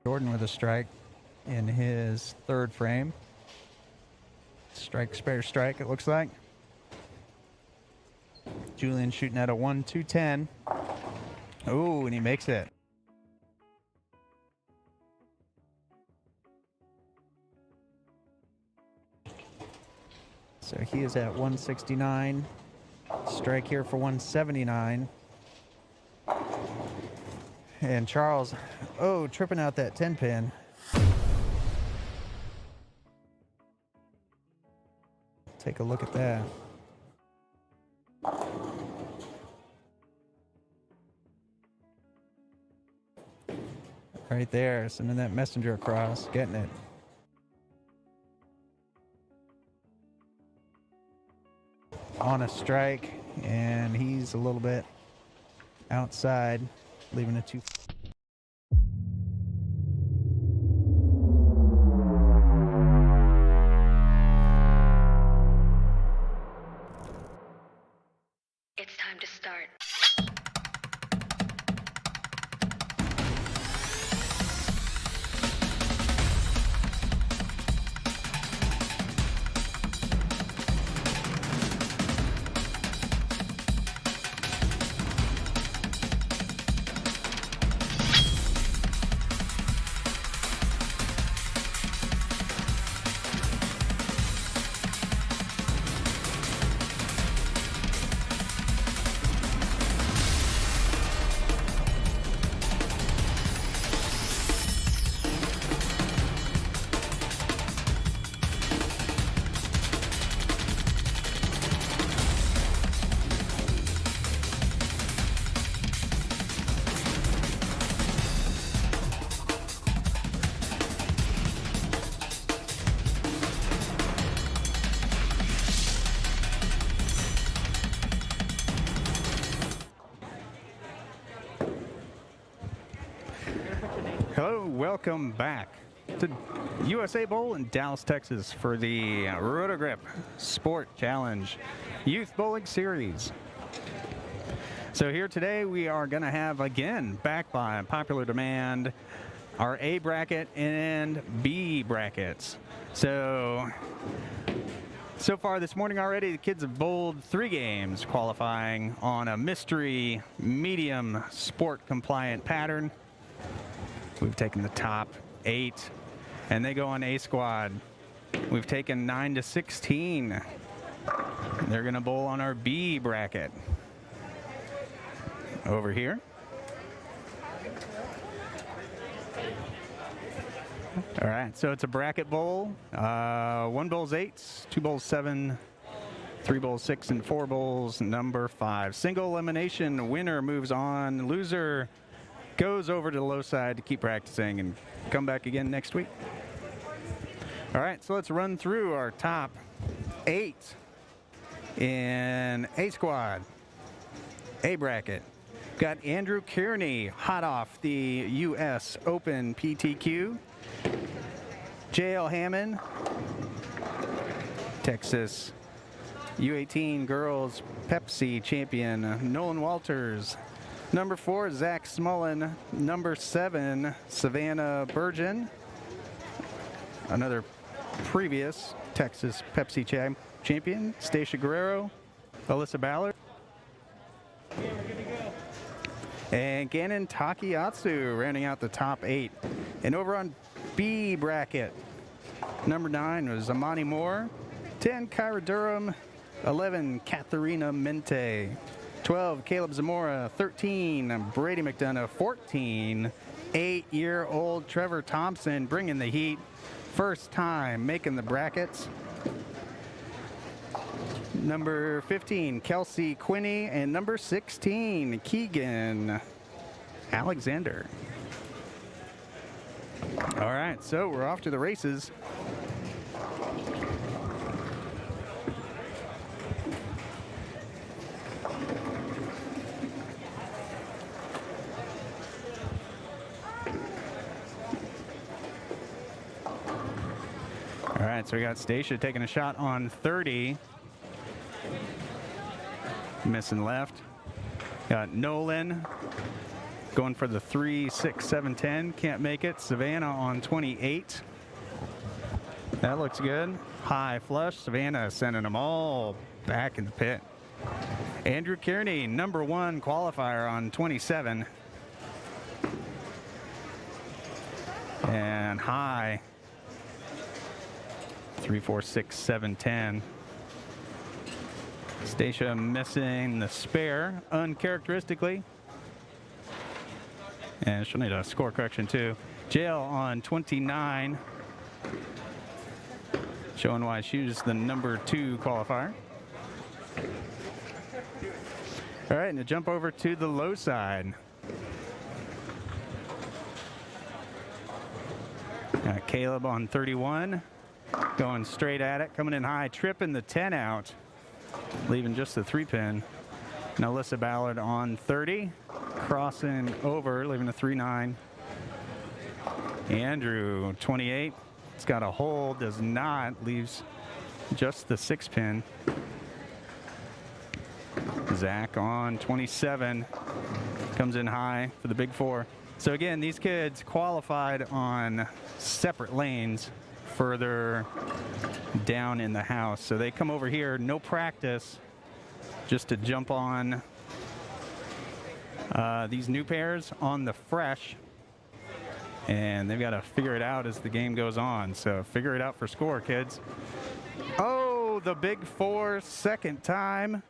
Jordan with a strike in his third frame. Strike, spare strike, it looks like. Julian shooting at a 1-2-10. Oh, and he makes it. So he is at 169. Strike here for 179. And Charles, tripping out that 10 pin. Take a look at that. Right there, sending that messenger across, getting it. On a strike, and he's a little bit outside, leaving a 2. It's time to start. Hello, welcome back to USA Bowl in Dallas, Texas for the Roto Sport Challenge Youth Bowling Series. So here today we are going to have, again, back by popular demand, our A bracket and B brackets. So far this morning already, the kids have bowled 3 games, qualifying on a mystery medium sport compliant pattern. We've taken the top 8, and they go on A squad. We've taken 9 to 16. They're going to bowl on our B bracket. Over here. All right, so it's a bracket bowl. 1 bowl's 8s, 2 bowls 7, 3 bowls 6, and 4 bowls number 5. Single elimination winner moves on. Loser goes over to the low side to keep practicing and come back again next week. All right, so let's run through our top 8 in A squad. A bracket. Got Andrew Kearney, hot off the U.S. Open PTQ. J.L. Hammond, Texas U18 Girls Pepsi champion. Nolan Walters. Number 4, Zach Smullen. Number 7, Savannah Burgeon. Another previous Texas Pepsi champion. Stacia Guerrero. Alyssa Ballard. And Gannon Takiatsu rounding out the top 8. And over on B bracket, number 9 was Amani Moore. 10, Kyra Durham. 11, Katharina Mente. 12, Caleb Zamora. 13, Brady McDonough. 14, 8-year-old Trevor Thompson bringing the heat. First time making the brackets. Number 15, Kelsey Quinney. And number 16, Keegan Alexander. All right, so we're off to the races. All right, so we got Stacia taking a shot on 30. Missing left. Got Nolan going for the 3, 6, 7, 10. Can't make it. Savannah on 28. That looks good. High flush. Savannah sending them all back in the pit. Andrew Kearney, number 1 qualifier on 27. And high. 3, 4, 6, 7, 10. Stacia missing the spare uncharacteristically. And she'll need a score correction too. Jail on 29. Showing why she was the number 2 qualifier. All right, and to jump over to the low side. Caleb on 31. Going straight at it, coming in high, tripping the 10 out. Leaving just the 3-pin. Now Alyssa Ballard on 30. Crossing over, leaving a 3-9. Andrew, 28. It's got a hold, does not, leaves just the 6-pin. Zach on 27. Comes in high for the big 4. So again, these kids qualified on separate lanes further down in the house. So they come over here, no practice, just to jump on these new pairs on the fresh. And they've got to figure it out as the game goes on. So figure it out for score, kids. Oh, the big 4, second time.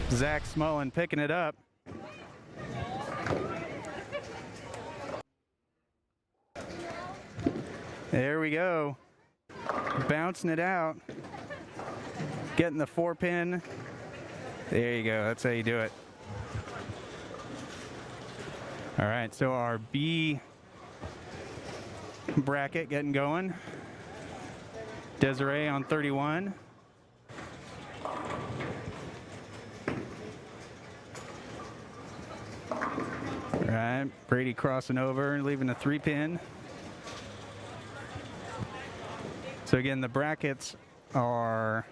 Zach Smullen picking it up. There we go. Bouncing it out. Getting the 4-pin. There you go. That's how you do it. All right, so our B bracket getting going. Desiree on 31. All right, Brady crossing over, leaving a 3-pin. So again, the brackets are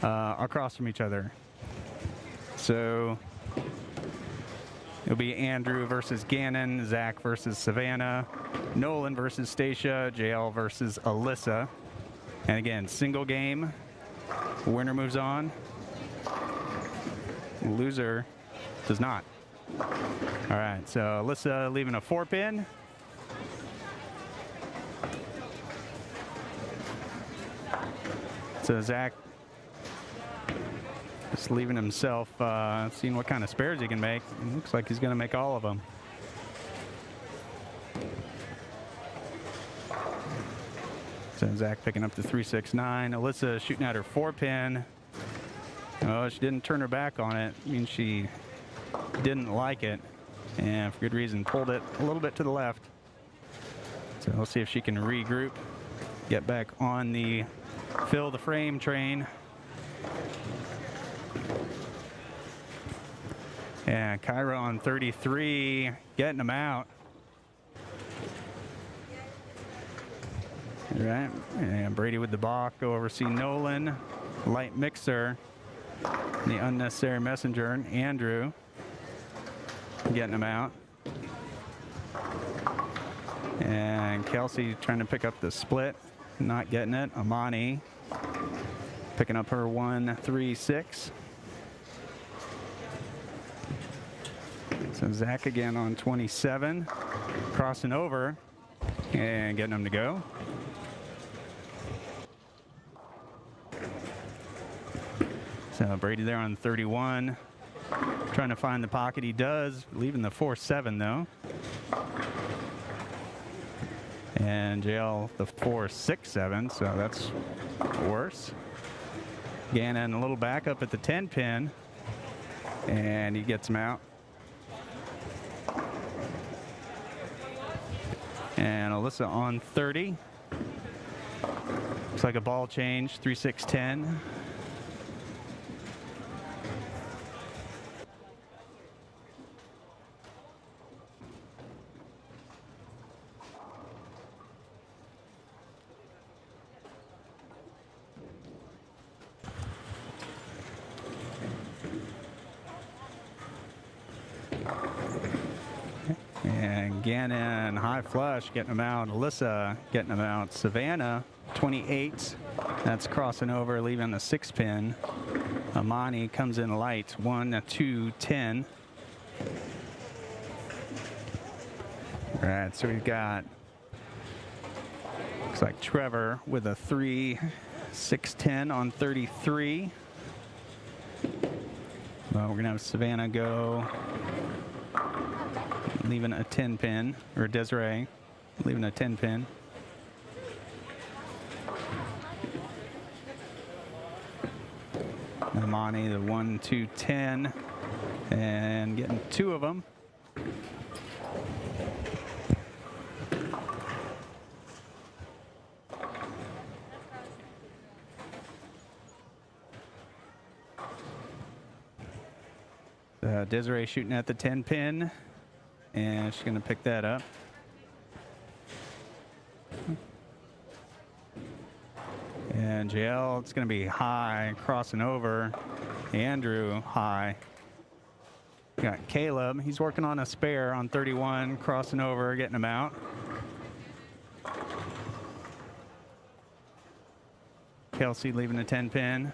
across from each other. So it'll be Andrew versus Gannon, Zach versus Savannah, Nolan versus Stacia, JL versus Alyssa. And again, single game. Winner moves on. Loser does not. All right, so Alyssa leaving a 4-pin. So Zach just leaving himself, seeing what kind of spares he can make. It looks like he's going to make all of them. So Zach picking up the 369. Alyssa shooting at her 4-pin. Oh, she didn't turn her back on it. I mean, she didn't like it, and for good reason, pulled it a little bit to the left. So we'll see if she can regroup, get back on the fill the frame train. And Kyra on 33, getting them out. All right, and Brady with the balk. Go over see Nolan, light mixer, the unnecessary messenger, and Andrew getting them out. And Kelsey trying to pick up the split, not getting it. Amani picking up her 1-3-6. So Zach again on 27, crossing over and getting them to go. So Brady there on 31, trying to find the pocket. He does, leaving the 4-7 though. And JL the 4-6-7, so that's worse. Gannon a little back up at the 10-pin, and he gets him out. And Alyssa on 30. Looks like a ball change, 3-6-10. Gannon, high flush, getting them out. Alyssa getting them out. Savannah, 28. That's crossing over, leaving the 6 pin. Amani comes in light, 1, 2, 10. All right, so we've got, looks like Trevor with a 3, 6, 10 on 33. Well, we're gonna have Savannah go, leaving a 10 pin, or Desiree leaving a 10 pin. Amani, the 1, 2, 10, and getting 2 of them. Desiree shooting at the 10 pin, and she's going to pick that up. And JL, it's going to be high, crossing over. Andrew, high. Got Caleb, he's working on a spare on 31, crossing over, getting him out. Kelsey leaving the 10 pin.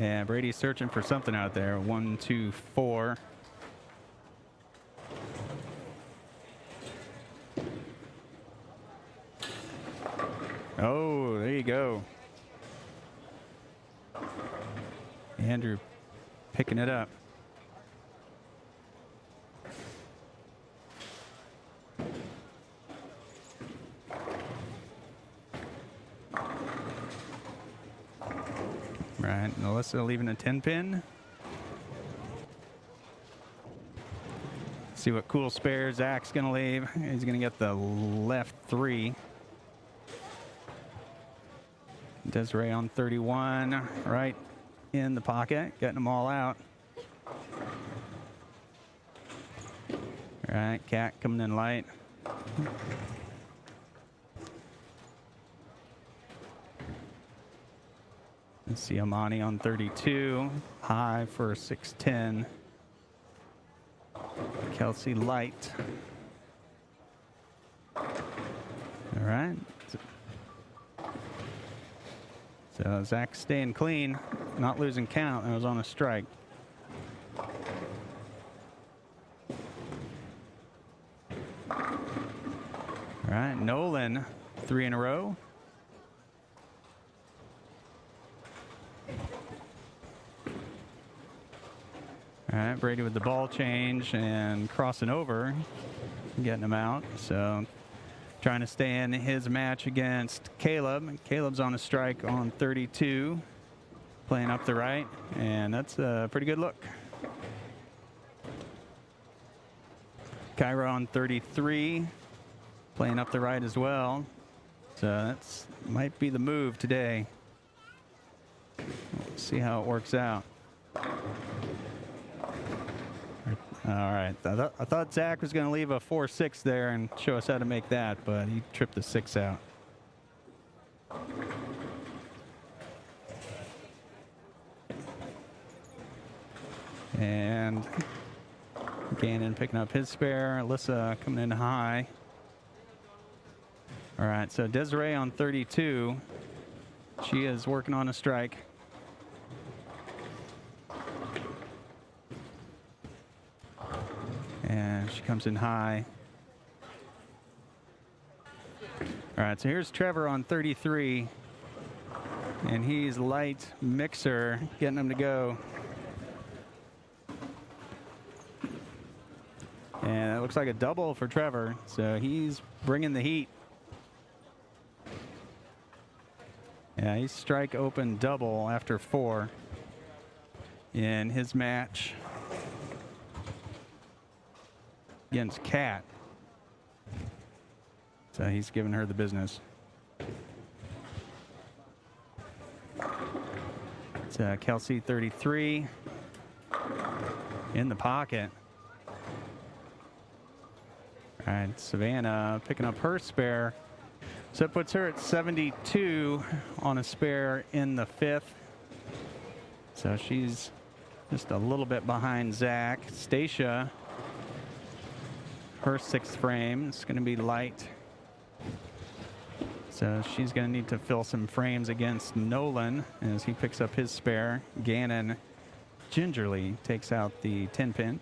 And Brady's searching for something out there. 1, 2, 4. Oh, there you go. Andrew picking it up. Right, Melissa leaving a 10 pin. See what cool spare Zach's gonna leave. He's gonna get the left 3. Desiree on 31, right in the pocket, getting them all out. All right, Cat coming in light. Let's see Amani on 32, high for 610. Kelsey light. All right. So Zach staying clean, not losing count. That was on a strike. All right, Nolan, 3 in a row. All right, Brady with the ball change and crossing over, getting him out. So trying to stay in his match against Caleb. Caleb's on a strike on 32, playing up the right, and that's a pretty good look. Kyra on 33, playing up the right as well. So that's might be the move today. Let's see how it works out. All right, I thought Zach was going to leave a 4-6 there and show us how to make that, but he tripped the 6 out. And Gannon picking up his spare. Alyssa coming in high. All right, so Desiree on 32. She is working on a strike. And she comes in high. All right, so here's Trevor on 33. And he's light mixer, getting him to go. And it looks like a double for Trevor, so he's bringing the heat. Yeah, he's strike open double after 4 in his match against Kat. So he's giving her the business. It's Kelsey 33 in the pocket. All right, Savannah picking up her spare. So it puts her at 72 on a spare in the 5th. So she's just a little bit behind Zach. Stacia her 6th frame. It's going to be light. So she's going to need to fill some frames against Nolan as he picks up his spare. Gannon gingerly takes out the 10-pin.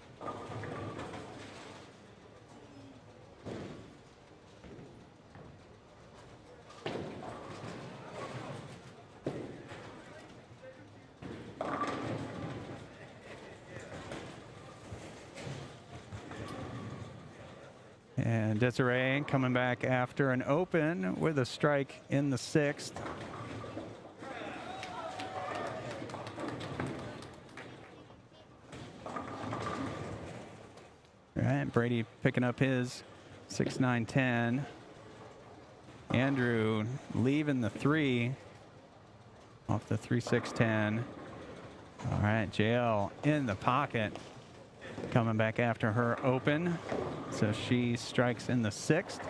And Desiree coming back after an open with a strike in the 6th. All right, Brady picking up his 6, 9, 10. Andrew leaving the 3 off the 3, 6, 10. All right, JL in the pocket. Coming back after her open. So she strikes in the 6th.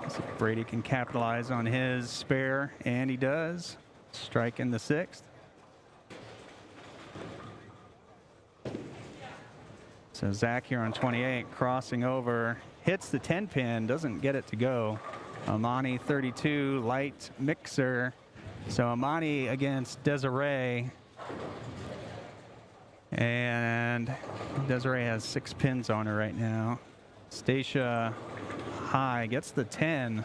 So Brady can capitalize on his spare, and he does. Strike in the 6th. So Zach here on 28, crossing over, hits the 10-pin, doesn't get it to go. Amani 32, light mixer. So Amani against Desiree. And Desiree has 6 pins on her right now. Stacia high, gets the 10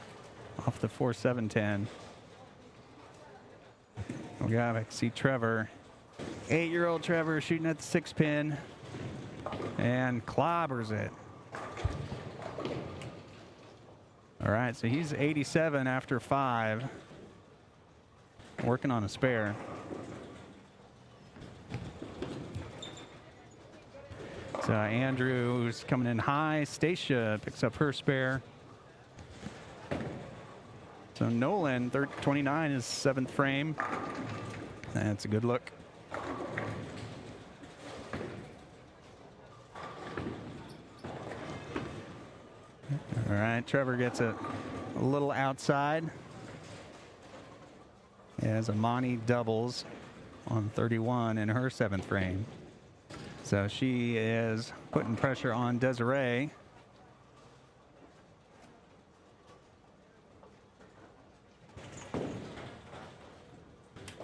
off the 4, 7, 10. Ogavik, see Trevor. 8-year-old Trevor shooting at the 6-pin. And clobbers it. All right, so he's 87 after 5. Working on a spare. So Andrew's coming in high. Stacia picks up her spare. So Nolan, 29, is 7th frame. That's a good look. All right, Trevor gets it a little outside as Amani doubles on 31 in her 7th frame. So she is putting pressure on Desiree.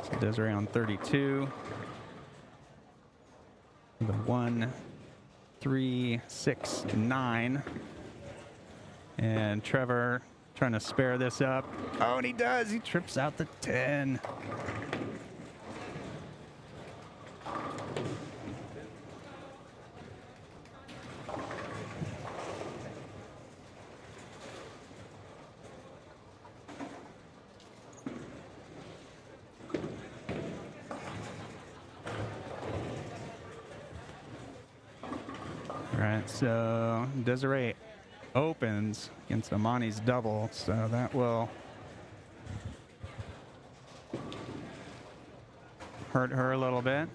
So Desiree on 32. The 1, 3, 6, 9. And Trevor trying to spare this up. Oh, and he does. He trips out the 10. All right, so Desiree opens against Amani's double, so that will hurt her a little bit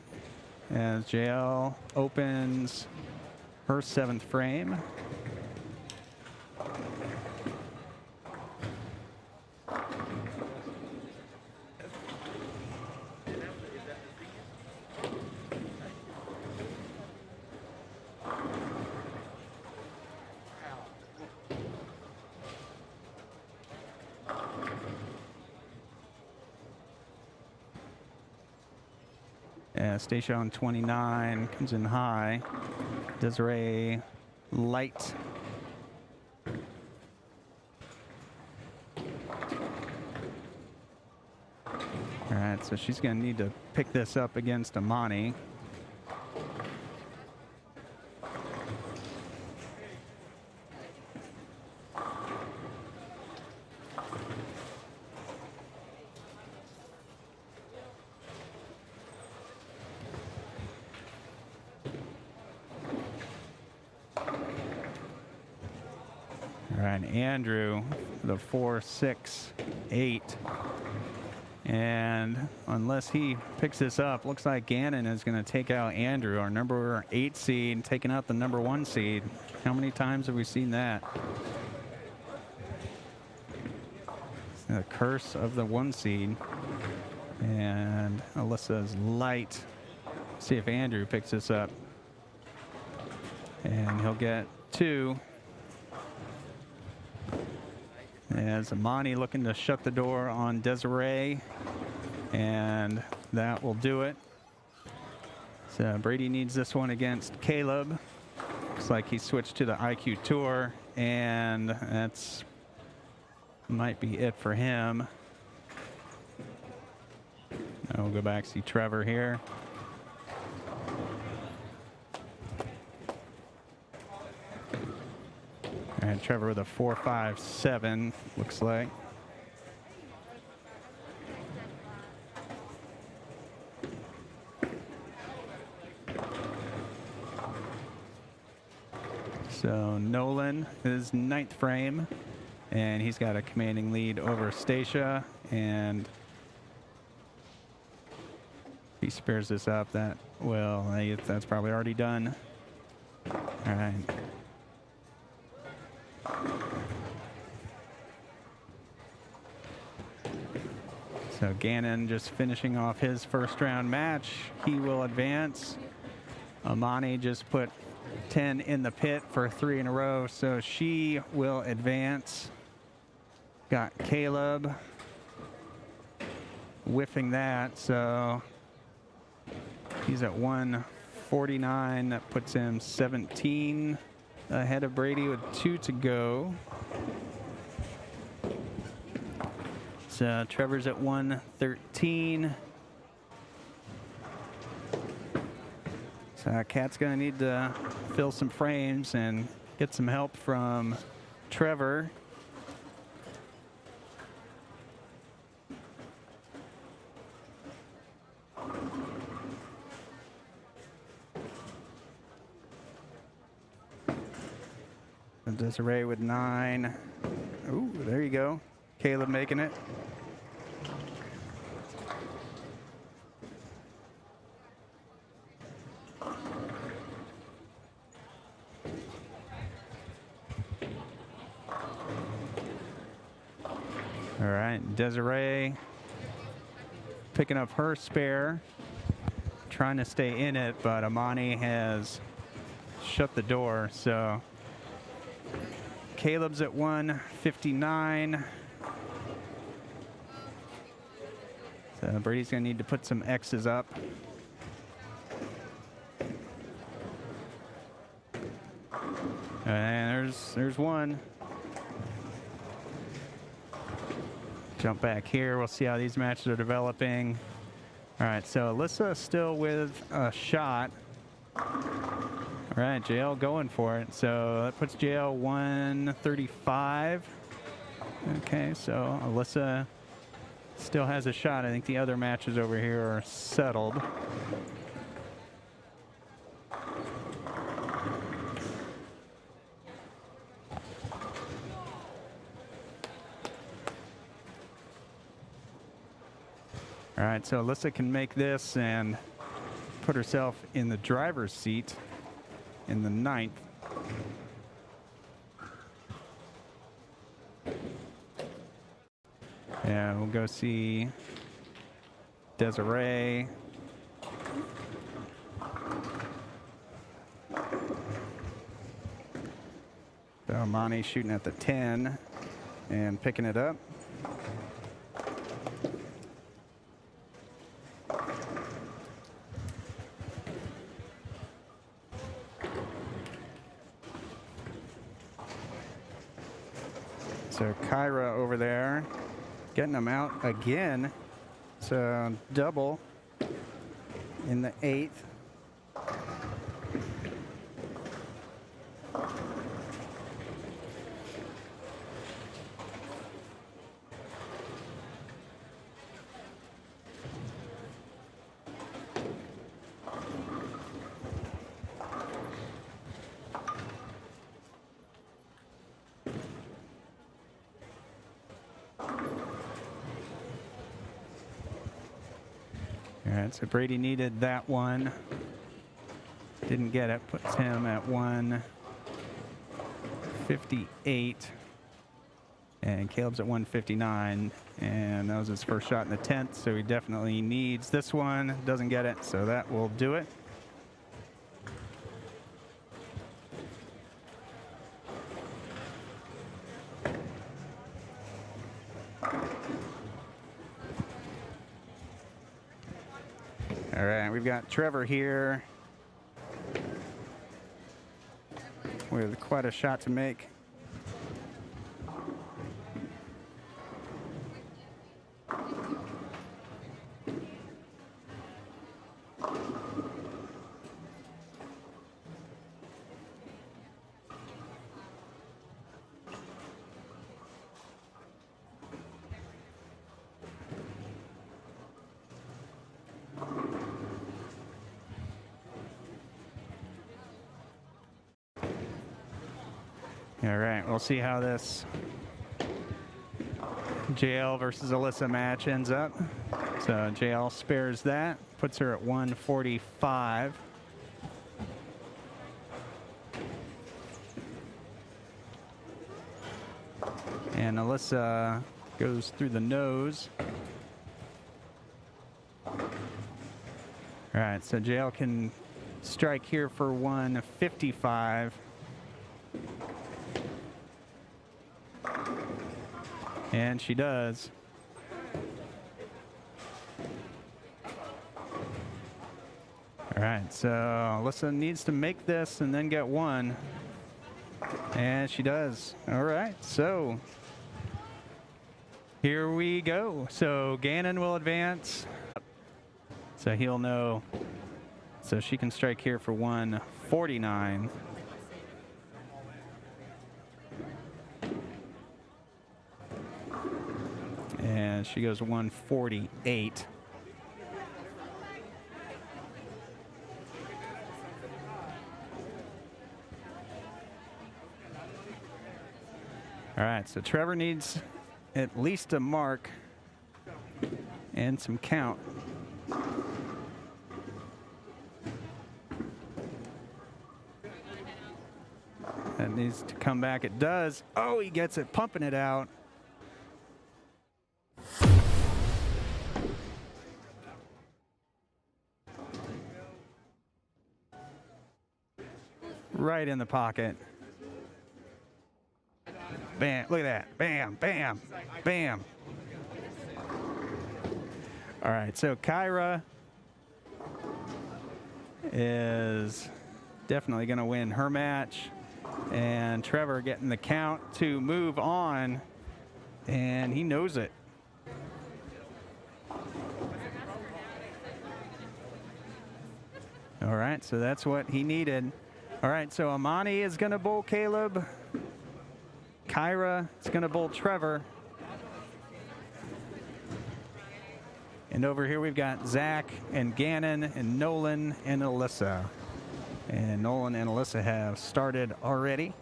as JL opens her 7th frame. Stacia on 29 comes in high. Desiree light. All right, so she's going to need to pick this up against Amani. All right, Andrew, the 4, 6, 8. And unless he picks this up, looks like Gannon is going to take out Andrew, our number 8 seed, taking out the number 1 seed. How many times have we seen that? It's the curse of the 1 seed. And Alyssa's light. See if Andrew picks this up. And he'll get 2. As Amani looking to shut the door on Desiree. And that will do it. So Brady needs this one against Caleb. Looks like he switched to the IQ Tour. And that's might be it for him. Now we'll go back, see Trevor here. And Trevor with a 4.57, looks like. So Nolan is 9th frame, and he's got a commanding lead over Stacia, and if he spares this up, that will, that's probably already done. All right. So Gannon just finishing off his first round match. He will advance. Amani just put 10 in the pit for 3 in a row, so she will advance. Got Caleb whiffing that, so he's at 149. That puts him 17 ahead of Brady with 2 to go. So Trevor's at 113. So Kat's going to need to fill some frames and get some help from Trevor. And Desiree with 9. Ooh, there you go. Caleb making it. All right, Desiree picking up her spare, trying to stay in it, but Amani has shut the door, so Caleb's at 159. So Brady's gonna need to put some X's up. And there's one. Jump back here. We'll see how these matches are developing. All right, so Alyssa still with a shot. All right, JL going for it. So that puts JL 135. Okay, so Alyssa still has a shot. I think the other matches over here are settled. All right, so Alyssa can make this and put herself in the driver's seat in the 9th. Yeah, we'll go see Desiree. So Amani shooting at the 10 and picking it up. So Kyra over there getting them out again. So double in the 8th. All right, so Brady needed that one. Didn't get it, puts him at 158. And Caleb's at 159, and that was his first shot in the 10th, so he definitely needs this one. Doesn't get it, so that will do it. All right, we've got Trevor here with quite a shot to make. All right, we'll see how this JL versus Alyssa match ends up. So JL spares that, puts her at 145. And Alyssa goes through the nose. All right, so JL can strike here for 155. And she does. All right, so Alyssa needs to make this and then get one. And she does. All right, so here we go. So Gannon will advance. So he'll know. So she can strike here for 149. And she goes 148. All right, so Trevor needs at least a mark and some count. That needs to come back. It does. Oh, he gets it, pumping it out. Right in the pocket. Bam, look at that. Bam, bam, bam. All right, so Kyra is definitely going to win her match. And Trevor getting the count to move on. And he knows it. All right, so that's what he needed. All right, so Amani is going to bowl Caleb. Kyra is going to bowl Trevor. And over here we've got Zach and Gannon and Nolan and Alyssa. And Nolan and Alyssa have started already.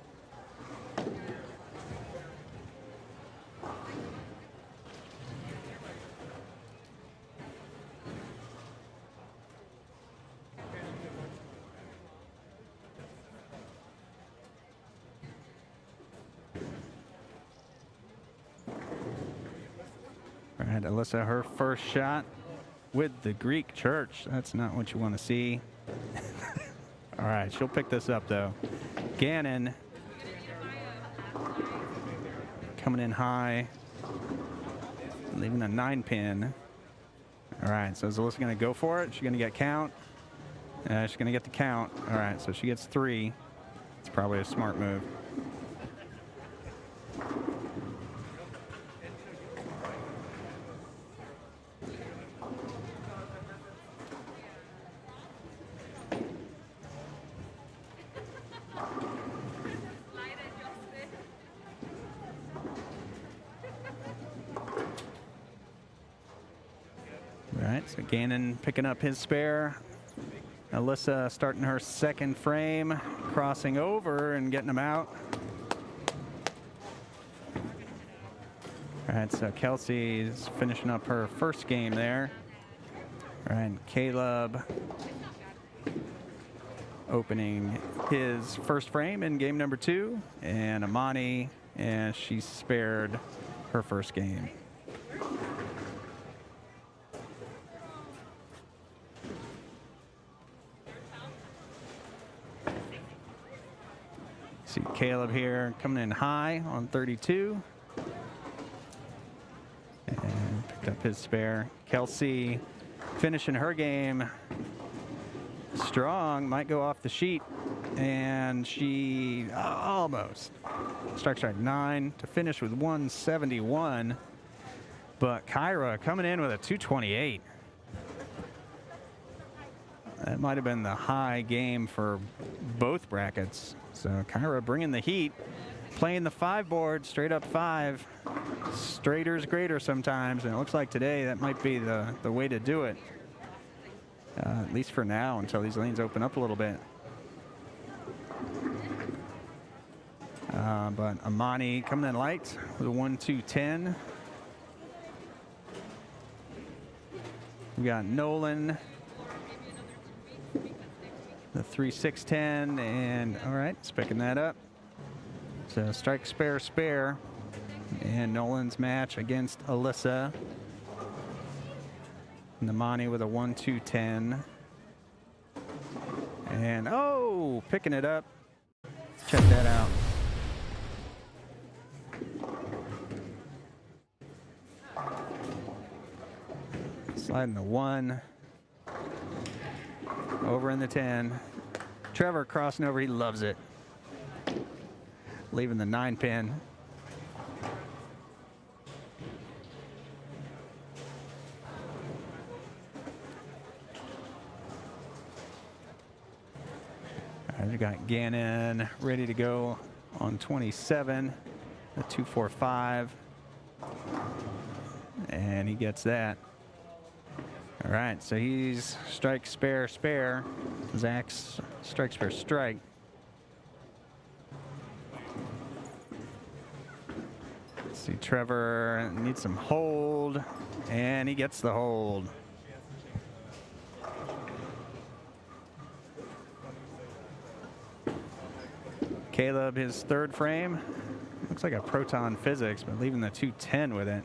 All right, Alyssa, her first shot with the Greek church. That's not what you want to see. All right, she'll pick this up, though. Gannon coming in high, leaving a 9-pin. All right, so is Alyssa going to go for it? She's going to get count. She's going to get the count. All right, so she gets 3. It's probably a smart move. All right, so Gannon picking up his spare. Alyssa starting her second frame, crossing over and getting them out. All right, so Kelsey's finishing up her first game there. All right, Caleb opening his first frame in game number 2, and Amani and she spared her first game. See Caleb here coming in high on 32. And picked up his spare. Kelsey finishing her game strong, might go off the sheet, and she almost strike 9 to finish with 171. But Kyra coming in with a 228. That might have been the high game for both brackets. So Kyra bringing the heat, playing the 5 board, straight up 5. Straighter's greater sometimes, and it looks like today that might be the way to do it. At least for now, until these lanes open up a little bit. But Amani coming in light with a 1-2-10. We got Nolan, the 3-6-10, and all right, it's picking that up. So strike, spare, spare. And Nolan's match against Alyssa. Namani with a 1-2-10. And oh, picking it up. Check that out. Sliding the 1. Over in the 10. Trevor crossing over, he loves it. Leaving the 9-pin. We got Gannon ready to go on 27, the 2-4-5, and he gets that. All right, so he's strike, spare, spare. Zach's strike, spare, strike. Let's see, Trevor needs some hold, and he gets the hold. Caleb, his 3rd frame. Looks like a proton physics, but leaving the 210 with it.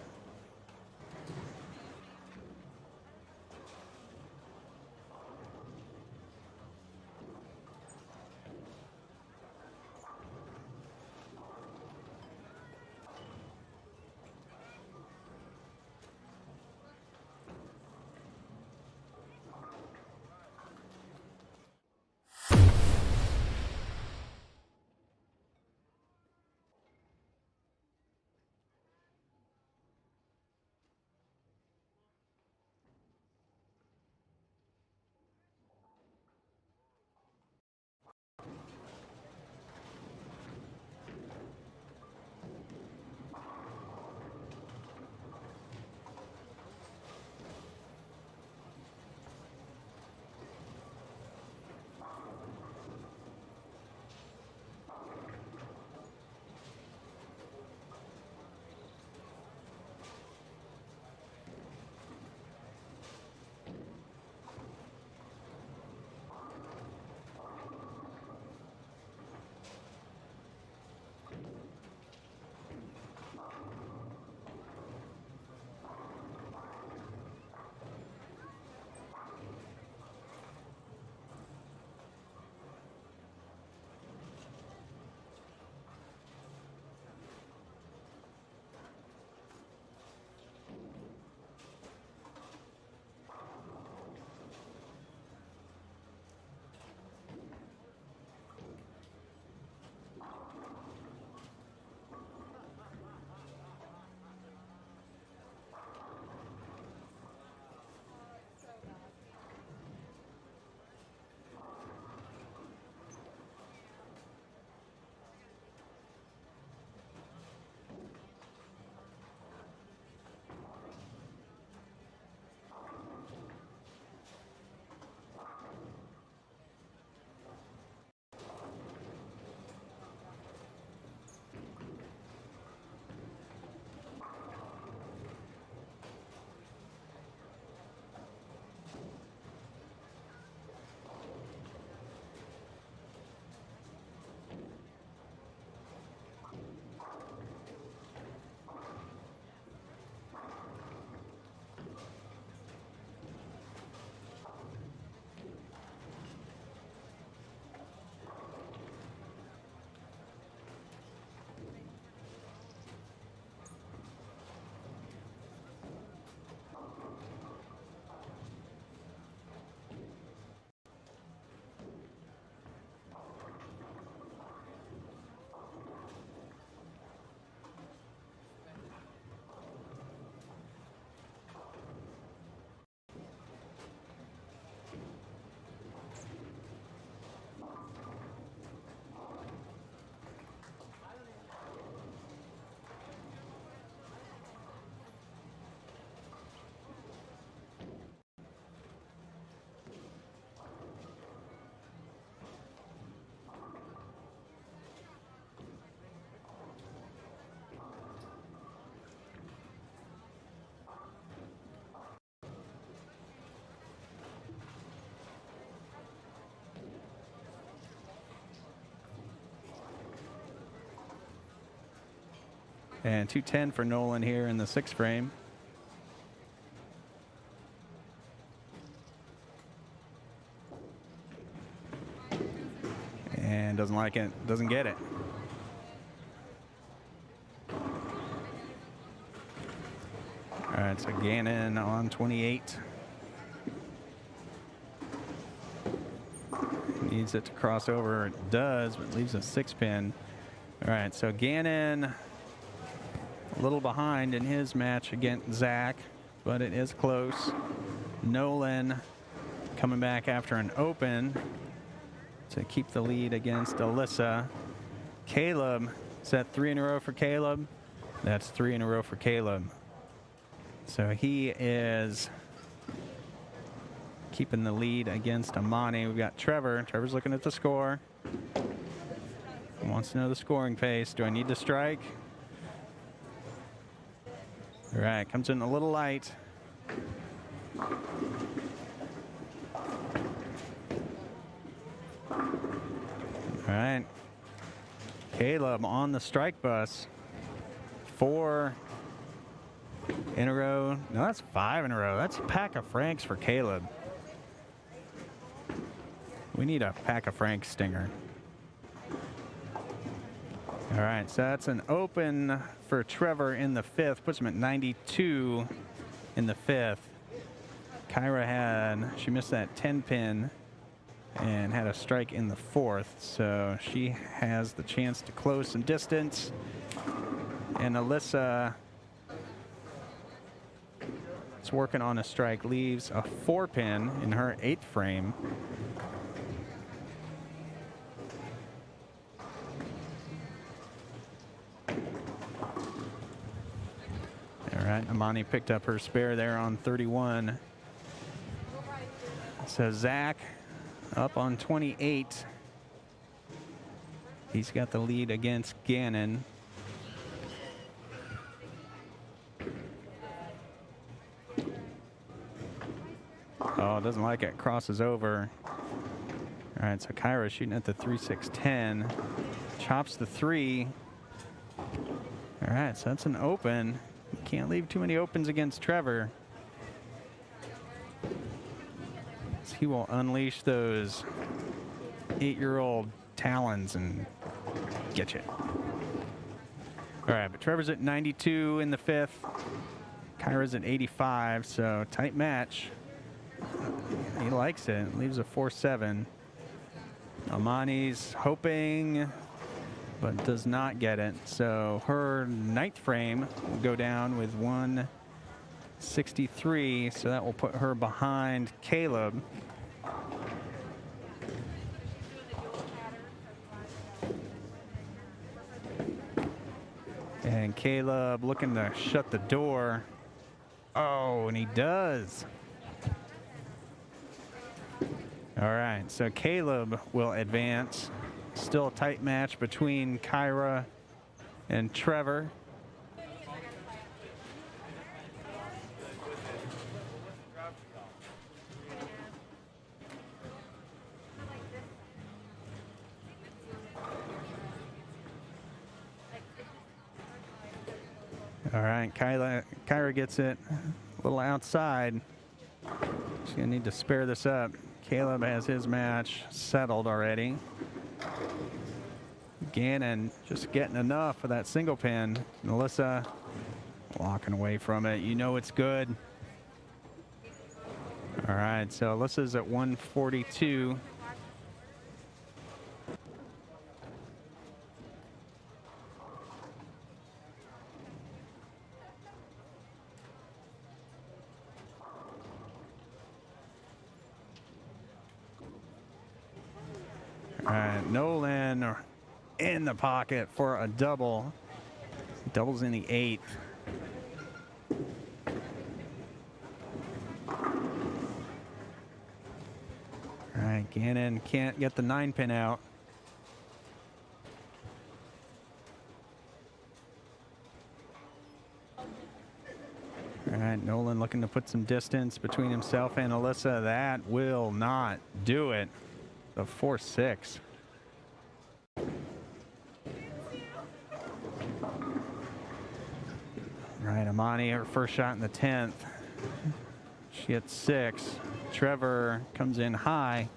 And 210 for Nolan here in the 6th frame. And doesn't like it, doesn't get it. All right, so Gannon on 28. Needs it to cross over. It does, but leaves a 6-pin. All right, so Gannon a little behind in his match against Zach, but it is close. Nolan coming back after an open to keep the lead against Alyssa. Caleb, is that 3 in a row for Caleb? That's 3 in a row for Caleb. So he is keeping the lead against Amani. We've got Trevor. Trevor's looking at the score. Wants to know the scoring pace. Do I need to strike? All right, comes in a little light. All right. Caleb on the strike bus. 4 in a row. No, that's 5 in a row. That's a pack of Franks for Caleb. We need a pack of Franks stinger. All right, so that's an open for Trevor in the 5th. Puts him at 92 in the 5th. Kyra she missed that 10-pin and had a strike in the 4th. So she has the chance to close some distance. And Alyssa is working on a strike, leaves a 4-pin in her 8th frame. All right, Amani picked up her spare there on 31. So Zach up on 28. He's got the lead against Gannon. Oh, doesn't like it. Crosses over. All right, so Kyra shooting at the 3-6-10. Chops the 3. All right, so that's an open. Can't leave too many opens against Trevor. He will unleash those 8-year-old talons and get you. All right, but Trevor's at 92 in the 5th. Kyra's at 85, so tight match. He likes it. Leaves a 4-7. Amani's hoping, but does not get it. So her 9th frame will go down with 163. So that will put her behind Caleb. And Caleb looking to shut the door. Oh, and he does. All right, so Caleb will advance. Still a tight match between Kyra and Trevor. All right, Kyra gets it a little outside. She's gonna need to spare this up. Caleb has his match settled already. Gannon just getting enough for that single pin. Melissa walking away from it. You know it's good. All right, so Alyssa's at 142. All right, Nolan in the pocket for a double. Doubles in the 8th. All right, Gannon can't get the 9-pin out. All right, Nolan looking to put some distance between himself and Alyssa. That will not do it. The 4-6. All right, Amani, her first shot in the 10th. She hits 6. Trevor comes in high.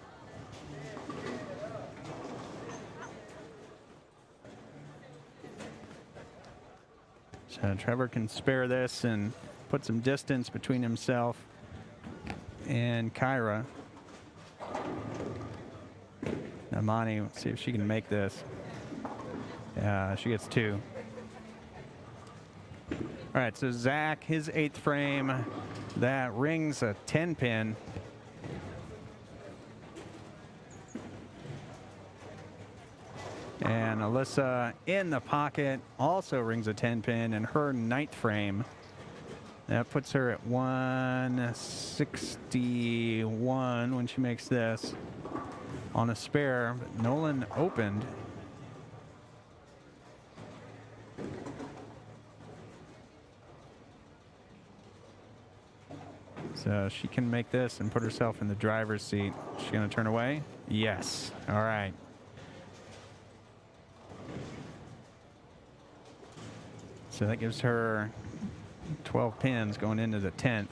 So Trevor can spare this and put some distance between himself and Kyra. Amani, let's see if she can make this. Yeah, she gets 2. All right, so Zach, his 8th frame, that rings a 10 pin. And Alyssa in the pocket also rings a 10 pin in her 9th frame. That puts her at 161 when she makes this on a spare. But Nolan opened. So she can make this and put herself in the driver's seat. She's going to turn away? Yes. All right. So that gives her 12 pins going into the 10th.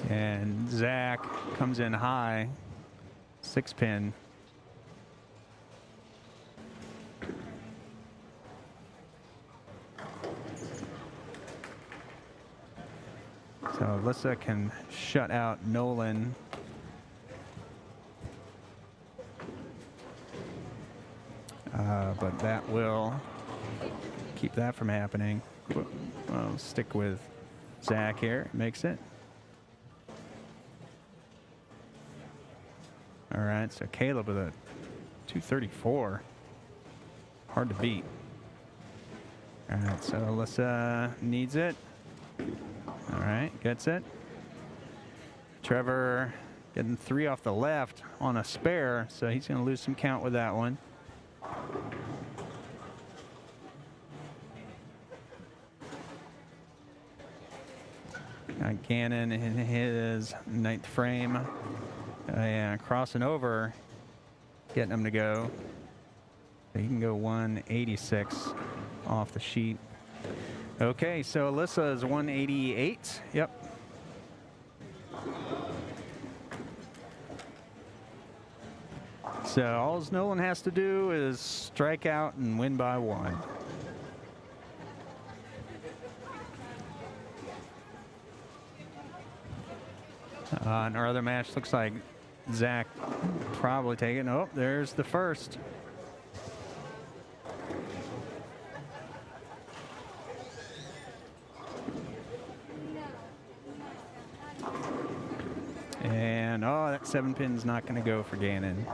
And Zach comes in high, 6 pin. So Alyssa can shut out Nolan. But that will keep that from happening. We'll stick with Zach here. Makes it. All right, so Caleb with a 234. Hard to beat. All right, so Alyssa needs it. All right, gets it. Trevor getting 3 off the left on a spare, so he's going to lose some count with that one. Gannon in his 9th frame. Yeah, crossing over, getting him to go. He can go 186 off the sheet. Okay, so Alyssa is 188. Yep. So all Nolan has to do is strike out and win by 1. In our other match, looks like Zach probably taking. Oh, there's the first. And oh, that 7 pin's not going to go for Gannon.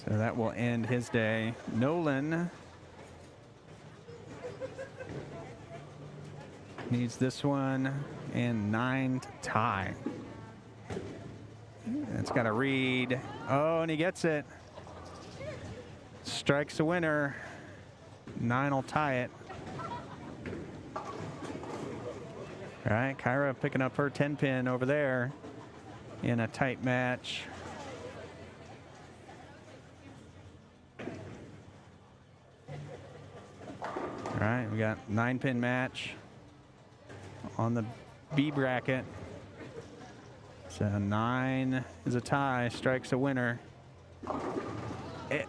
So that will end his day. Nolan needs this one and 9 to tie. It's got to read. Oh, and he gets it. Strikes the winner. 9 will tie it. All right, Kyra picking up her 10 pin over there in a tight match. All right, we got 9 pin match on the B bracket. So 9 is a tie, strikes a winner.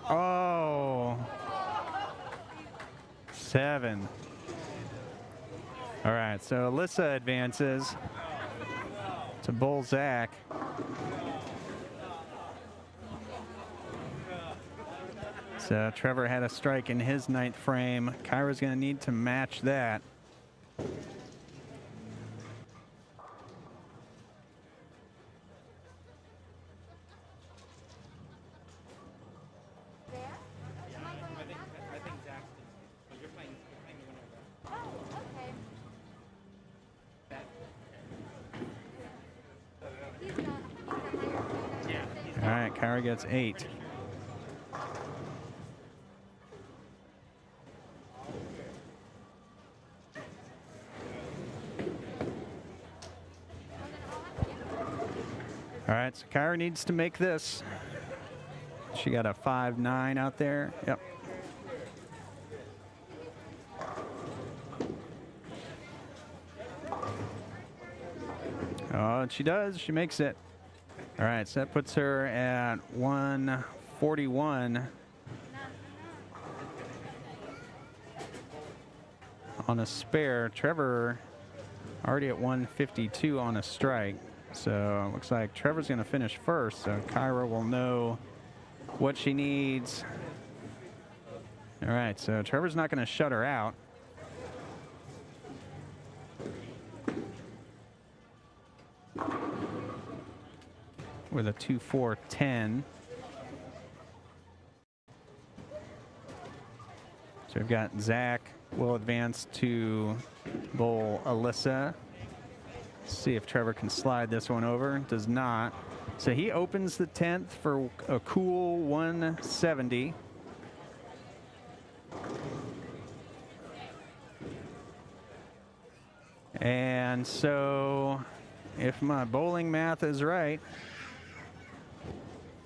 Oh, 7. All right, so Alyssa advances to Bull Zach. So Trevor had a strike in his 9th frame. Kyra's going to need to match that. All right, Kyra gets 8. right, so Kyra needs to make this. She got a 5-9 out there. Yep. Oh, and she does. She makes it. All right, so that puts her at 141 on a spare. Trevor already at 152 on a strike. So it looks like Trevor's going to finish first. So Kyra will know what she needs. All right, so Trevor's not going to shut her out. With a 2-4-10. So we've got Zach will advance to bowl Alyssa. See if Trevor can slide this one over. Does not. So he opens the 10th for a cool 170. And so if my bowling math is right,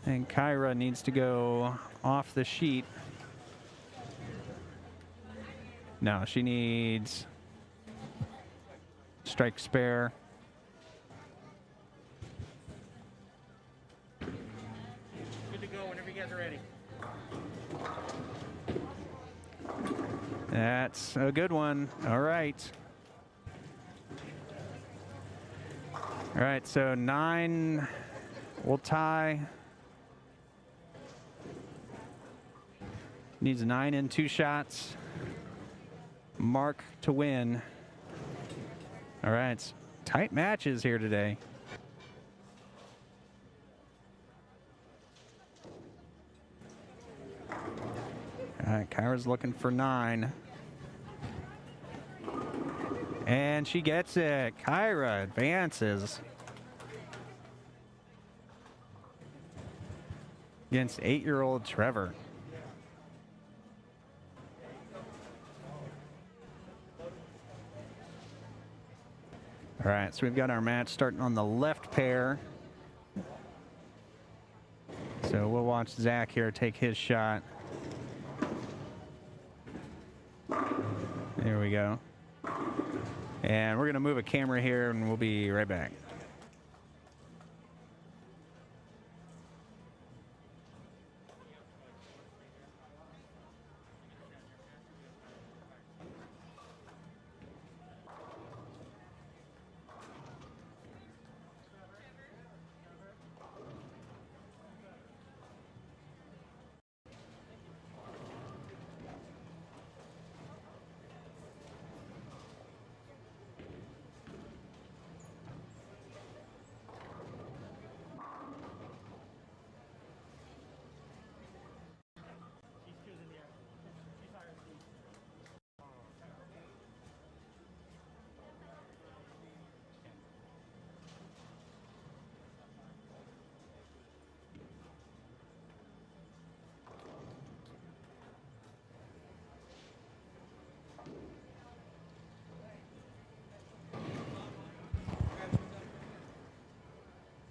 and Kyra needs to go off the sheet. No, she needs strike spare. Good to go whenever you guys are ready. That's a good one. All right. All right, so 9 will tie. Needs 9 in 2 shots. Mark to win. All right, tight matches here today. All right, Kyra's looking for 9. And she gets it. Kyra advances against 8-year-old Trevor. All right, so we've got our match starting on the left pair. So we'll watch Zach here take his shot. There we go. And we're going to move a camera here, and we'll be right back.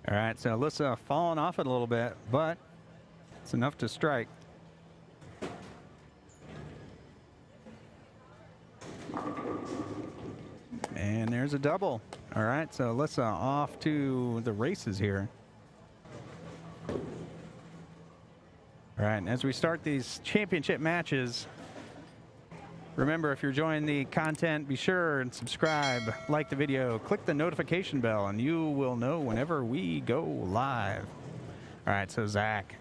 All right, so Alyssa falling off it a little bit, but it's enough to strike. And there's a double. All right, so Alyssa off to the races here. All right, and as we start these championship matches, remember, if you're enjoying the content, be sure and subscribe, like the video, click the notification bell, and you will know whenever we go live. All right, so Zach.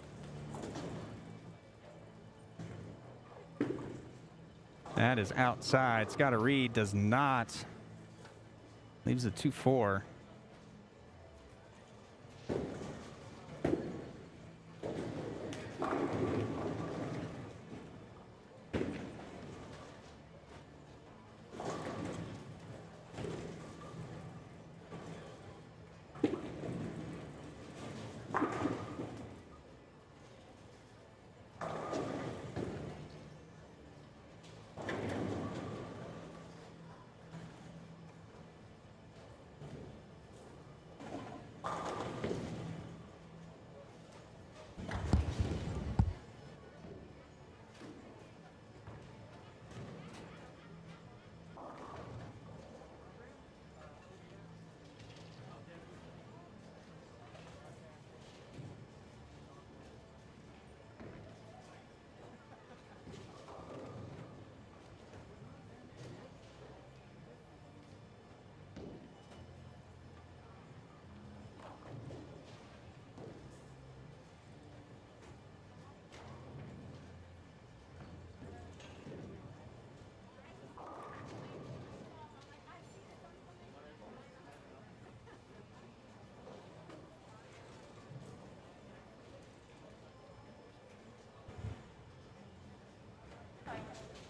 That is outside. It's got a read, does not. Leaves a 2-4.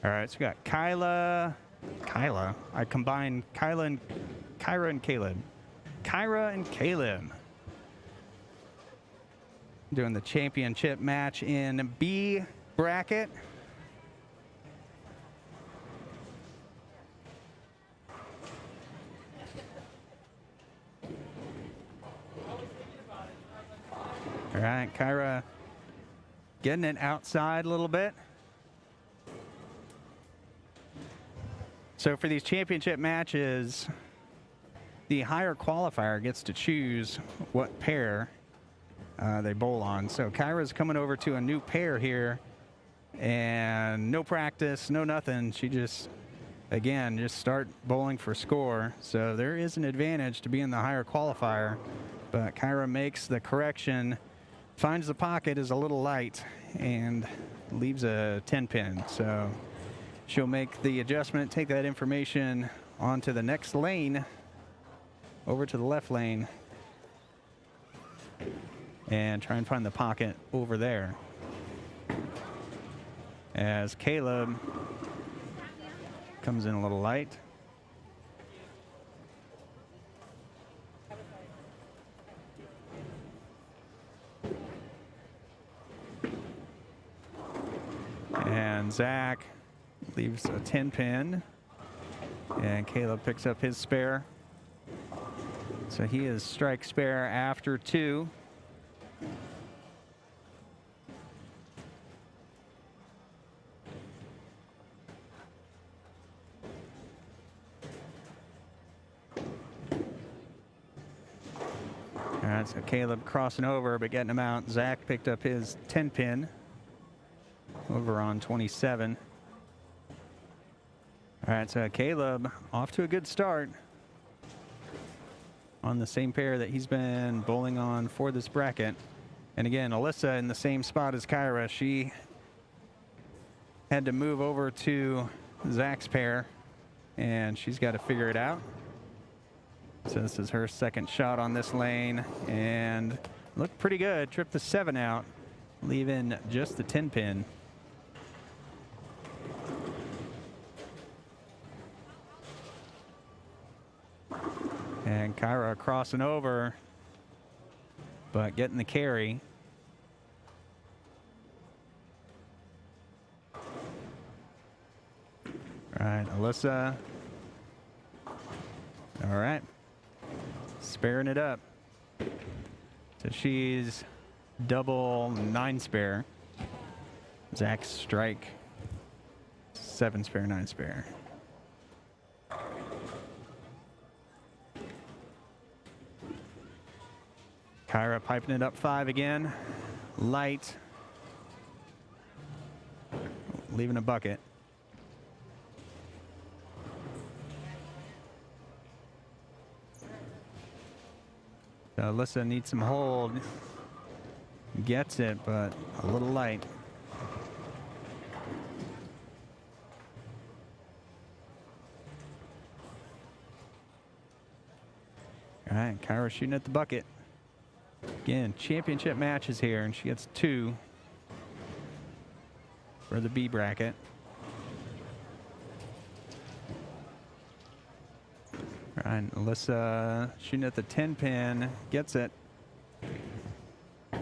All right, so we got Kyla. I combined Kyra and Caleb. Kyra and Caleb doing the championship match in B bracket. All right, Kyra getting it outside a little bit. So for these championship matches, the higher qualifier gets to choose what pair they bowl on. So Kyra's coming over to a new pair here, and no practice, no nothing. She just start bowling for score. So there is an advantage to being the higher qualifier, but Kyra makes the correction, finds the pocket is a little light, and leaves a 10 pin. So she'll make the adjustment, take that information onto the next lane, over to the left lane, and try and find the pocket over there. As Caleb comes in a little light. And Zach leaves a 10 pin, and Caleb picks up his spare. So he is strike spare after 2. All right, so Caleb crossing over but getting him out. Zach picked up his 10 pin over on 27. All right, so Caleb off to a good start on the same pair that he's been bowling on for this bracket. And again, Alyssa in the same spot as Kyra. She had to move over to Zach's pair, and she's got to figure it out. So this is her second shot on this lane, and looked pretty good. Tripped the 7 out, leaving just the 10 pin. And Kyra crossing over, but getting the carry. All right, Alyssa. All right. Sparing it up. So she's double 9 spare. Zach's strike 7 spare, 9 spare. Kyra piping it up 5 again. Light. Leaving a bucket. So Alyssa needs some hold. Gets it, but a little light. All right, Kyra shooting at the bucket. Again, championship matches here, and she gets 2 for the B bracket. All right, Alyssa shooting at the 10 pin, gets it. All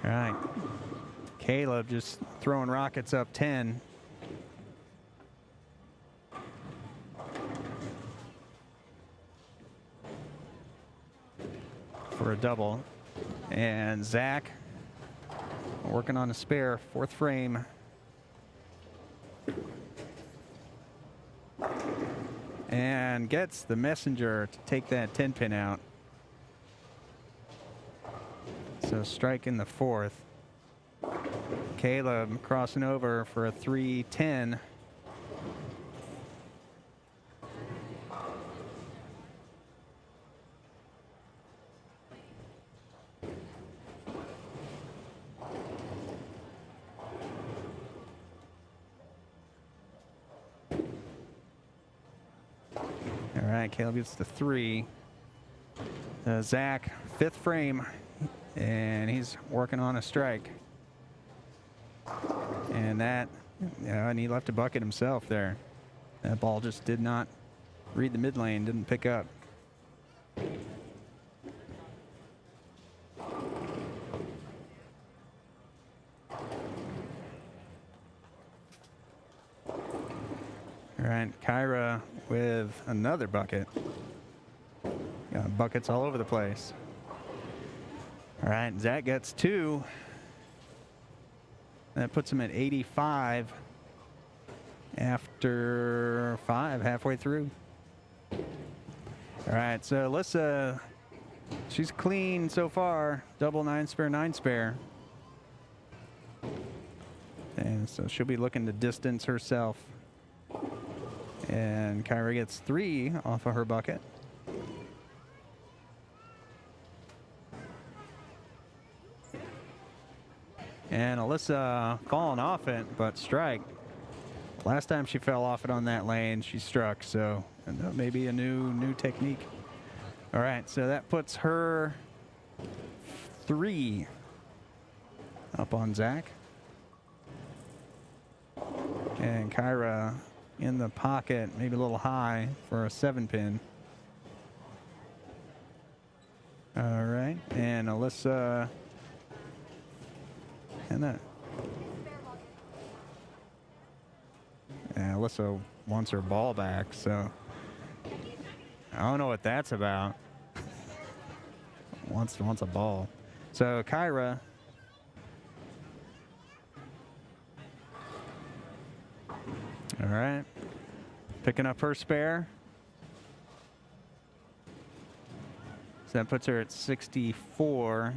right, Caleb just throwing rockets up 10. For a double. And Zach working on a spare, 4th frame. And gets the messenger to take that 10 pin out. So strike in the 4th. Caleb crossing over for a 3-10. All right, Caleb gets the 3. Zach, 5th frame, and he's working on a strike. And that Yeah, and he left a bucket himself there. That ball just did not read the mid lane, didn't pick up. All right, Kyra with another bucket. Got buckets all over the place. All right, Zach gets 2. That puts him at 85 after 5, halfway through. All right, so Alyssa, she's clean so far. Double 9 spare, 9 spare. And so she'll be looking to distance herself. And Kyra gets 3 off of her bucket. And Alyssa falling off it, but strike. Last time she fell off it on that lane, she struck, so maybe a new technique. All right, so that puts her 3 up on Zach. And Kyra in the pocket, maybe a little high for a 7-pin. All right, and Alyssa, and that. Yeah, Alyssa wants her ball back, so I don't know what that's about. wants a ball. So Kyra, all right, picking up her spare. So that puts her at 64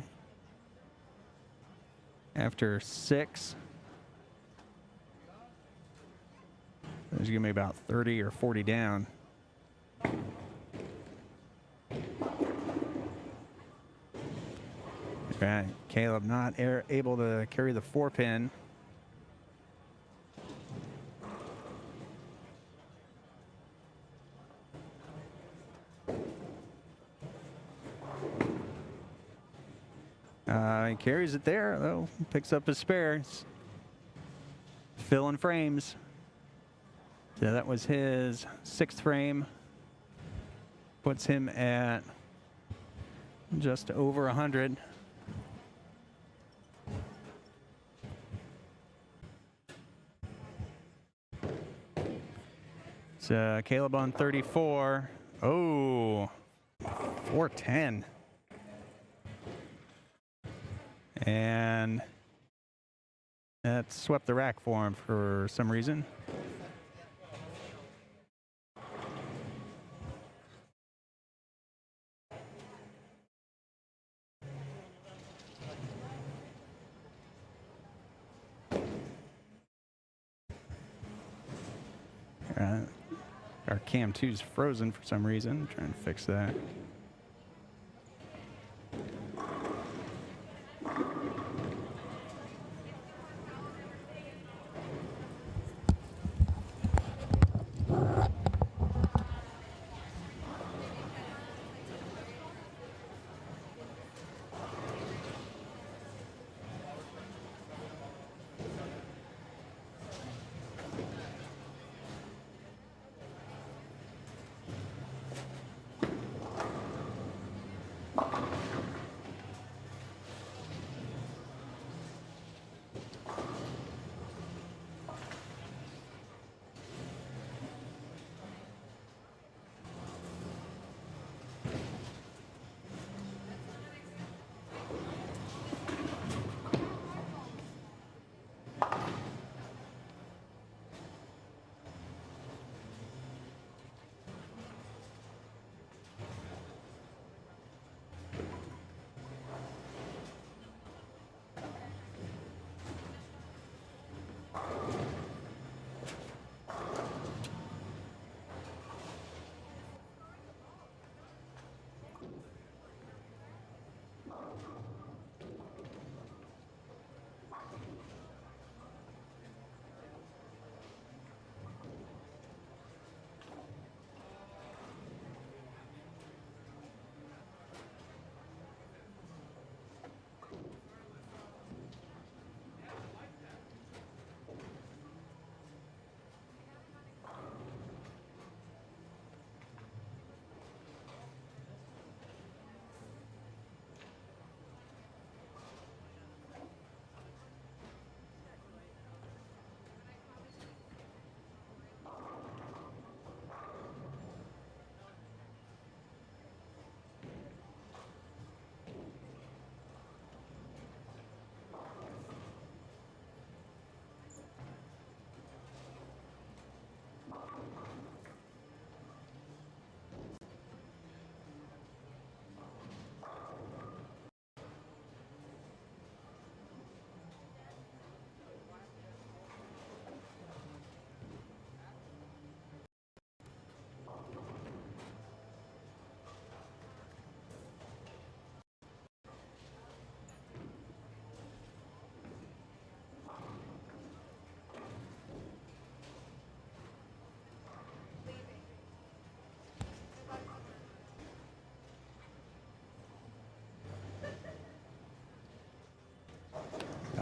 after 6. There's gonna be about 30 or 40 down. All right, Caleb not able to carry the 4-pin. He carries it there, though. Picks up his spares. Filling frames. So that was his 6th frame. Puts him at just over 100. So Caleb on 34. Oh, 410. And that swept the rack for him for some reason. Our cam 2's frozen for some reason. Trying to fix that.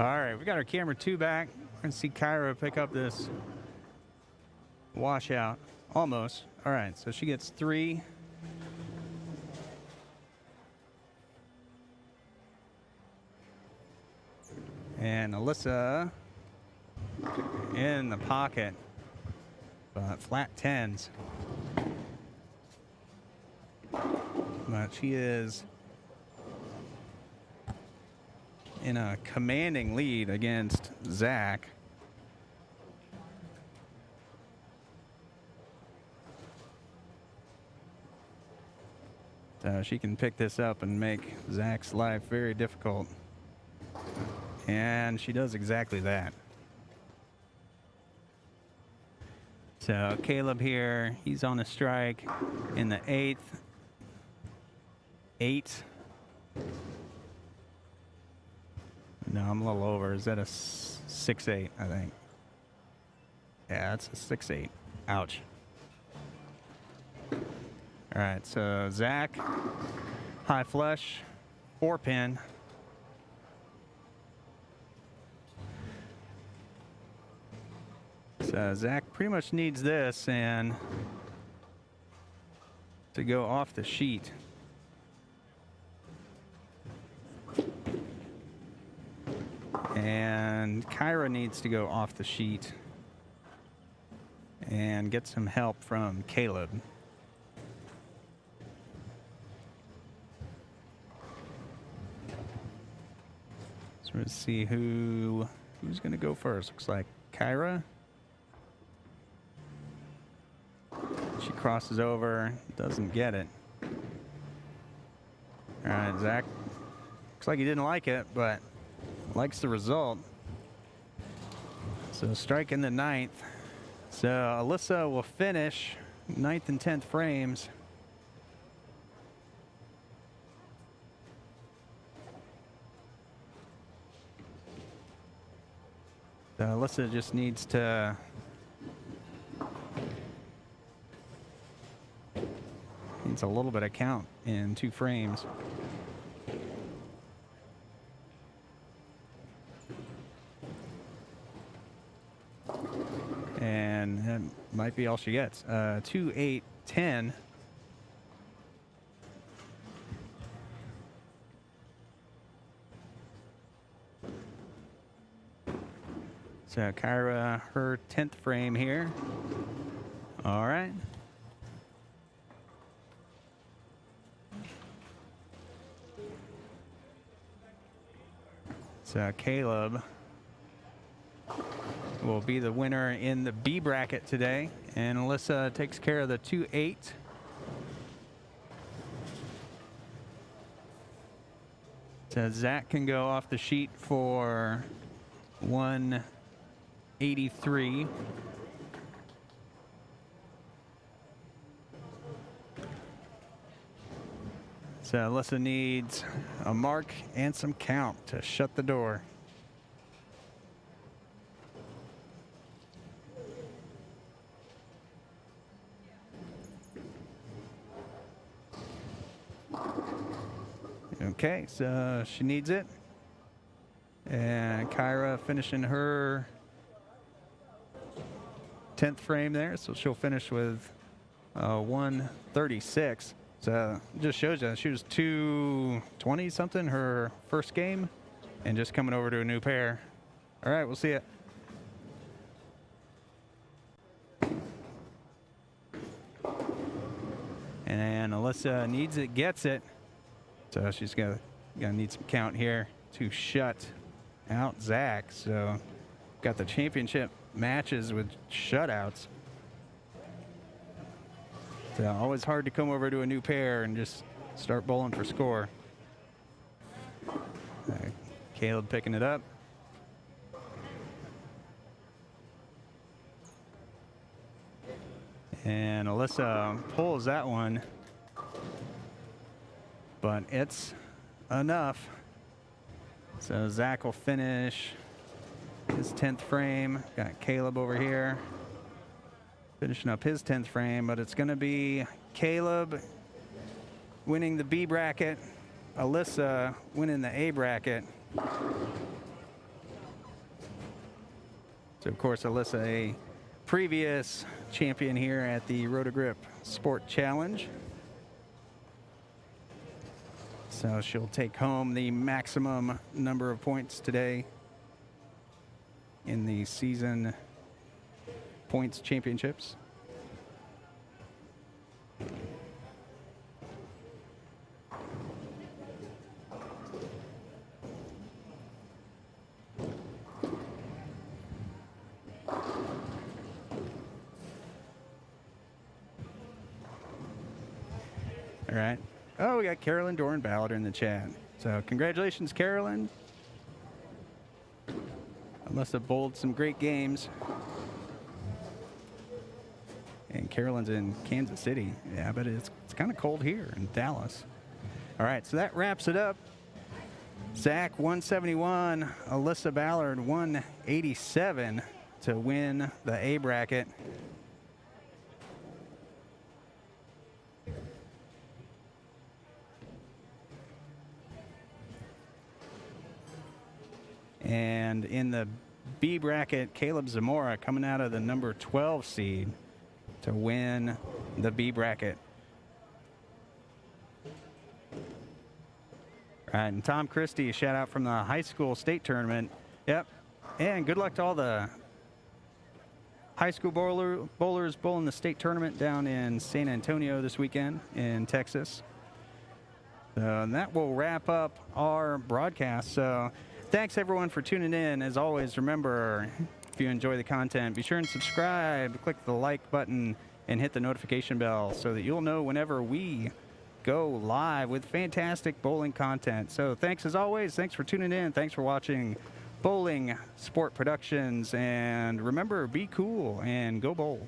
All right, we got our camera 2 back. We're going to see Kyra pick up this washout. Almost. All right, so she gets 3. And Alyssa in the pocket, but flat 10s. But she is in a commanding lead against Zach. So she can pick this up and make Zach's life very difficult. And she does exactly that. So Caleb here, he's on a strike in the 8th. 8. No, I'm a little over. Is that a 6-8, I think? Yeah, that's a 6-8. Ouch. All right, so Zach, high flush, 4-pin. So Zach pretty much needs this and to go off the sheet. And Kyra needs to go off the sheet and get some help from Caleb. So let's see who's going to go first. Looks like Kyra. She crosses over, doesn't get it. All right, Zach. Looks like he didn't like it, but likes the result. So strike in the 9th. So Alyssa will finish 9th and 10th frames. So Alyssa just needs to a little bit of count in 2 frames. And that might be all she gets. 2, 8, 10. So Kyra, her 10th frame here. All right. So Caleb will be the winner in the B bracket today, and Alyssa takes care of the 2-8. So Zach can go off the sheet for 183. So Alyssa needs a mark and some count to shut the door. Okay, so she needs it. And Kyra finishing her 10th frame there, so she'll finish with 136. So it just shows you she was 220 something her first game and just coming over to a new pair. All right, we'll see it. And Alyssa needs it, gets it. So she's gonna need some count here to shut out Zach. So got the championship matches with shutouts. So always hard to come over to a new pair and just start bowling for score. Caleb picking it up. And Alyssa pulls that one, but it's enough. So Zach will finish his 10th frame. Got Caleb over here finishing up his 10th frame, but it's going to be Caleb winning the B bracket, Alyssa winning the A bracket. So, of course, Alyssa, a previous champion here at the Roto Sport Challenge. So she'll take home the maximum number of points today in the season points championships. All right. Oh, we got Carolyn Doran Ballader in the chat. So congratulations, Carolyn. I must have bowled some great games. And Carolyn's in Kansas City. Yeah, but it's kind of cold here in Dallas. All right, so that wraps it up. Zach 171, Alyssa Ballard 187 to win the A bracket. And in the B bracket, Caleb Zamora coming out of the number 12 seed to win the B bracket. All right, and Tom Christie, a shout out from the high school state tournament. Yep, and good luck to all the high school bowlers bowling the state tournament down in San Antonio this weekend in Texas. And that will wrap up our broadcast. So thanks everyone for tuning in. As always, remember, if you enjoy the content, be sure and subscribe, click the like button, and hit the notification bell so that you'll know whenever we go live with fantastic bowling content. So thanks as always. Thanks for tuning in. Thanks for watching Bowling Sport Productions. And remember, be cool and go bowl.